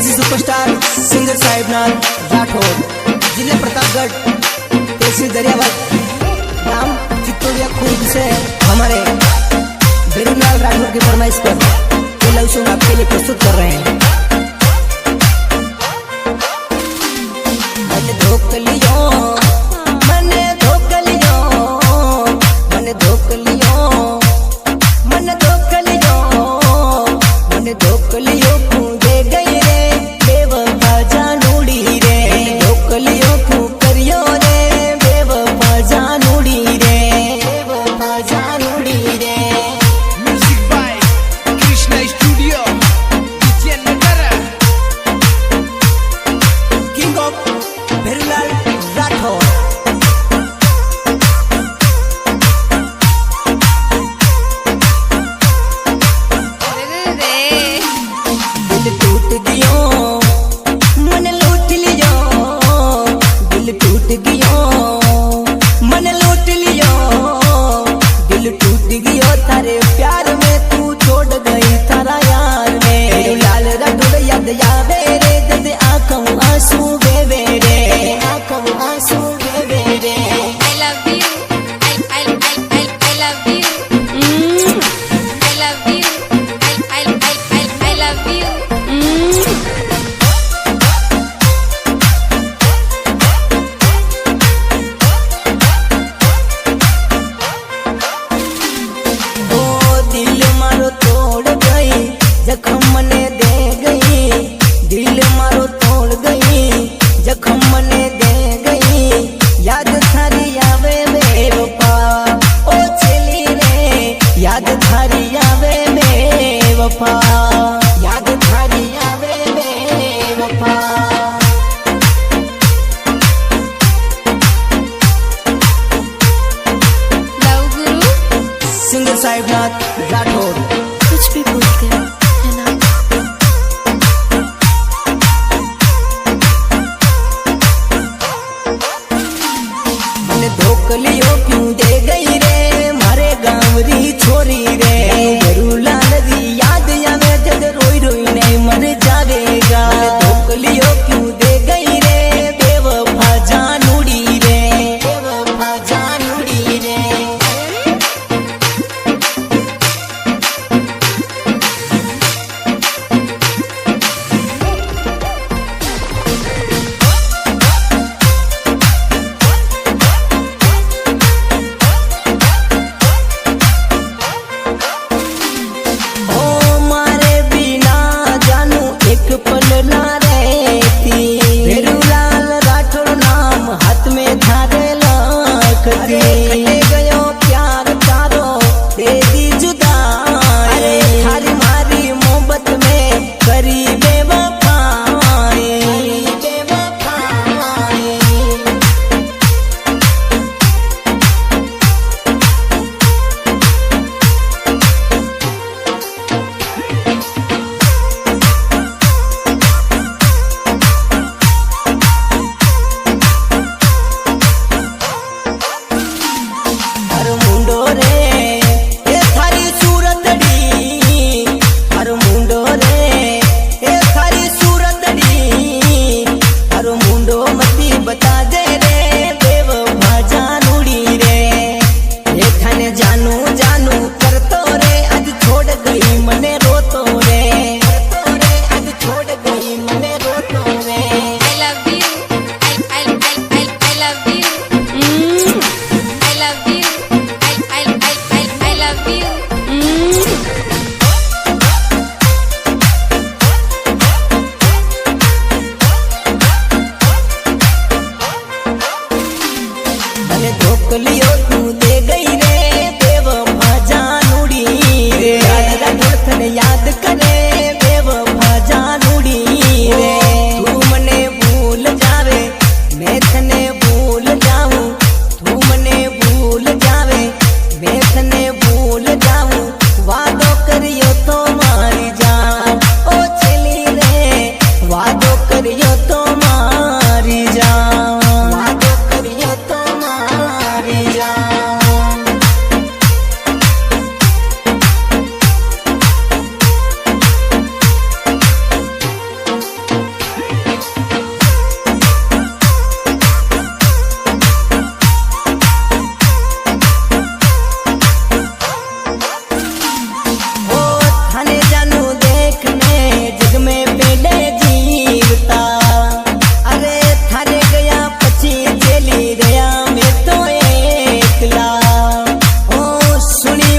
देसी superstar singer साहिबनाथ Rathore, जिले प्रतापगढ़, तहसील दरियाबाद, नाम चित्तौड़िया खुर्द से हमारे बेरूलाल राठौर की फरमाइश पर ये लव सॉन्ग आपके लिए प्रस्तुत कर रहे हैं। मैंने धोख लियो, मैंने धोख लियो, मैंने धोख लियो, मैंने धोख लियो, मैंने धोख लियो, दे गई रे बेवफा जानूड़ी रे, धोख लियो तू करियो रे बेवफा जानूड़ी रे, बेवफा जानूड़ी रे। Music by Krishna studio Vijaynagar, king of Berulal Rathore. दिल टूट गयो, मन लूट लियो, दिल टूट गयो, मन लूट लियो, दिल टूट गयो, तारे प्यार में तू छोड़ गई थारा यार में। बेरूलाल राठौर याद आवे रे, दे आंखों आंसू बेवे रे, आंखों आंसू बेवे रे। I love you. I love you. I love you. I love you.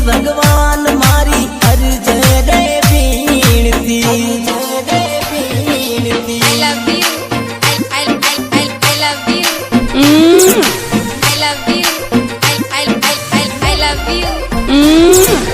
भगवान मारी अर्ज रे बीनती रे बीनती I love you. I love you. I love you. I love you.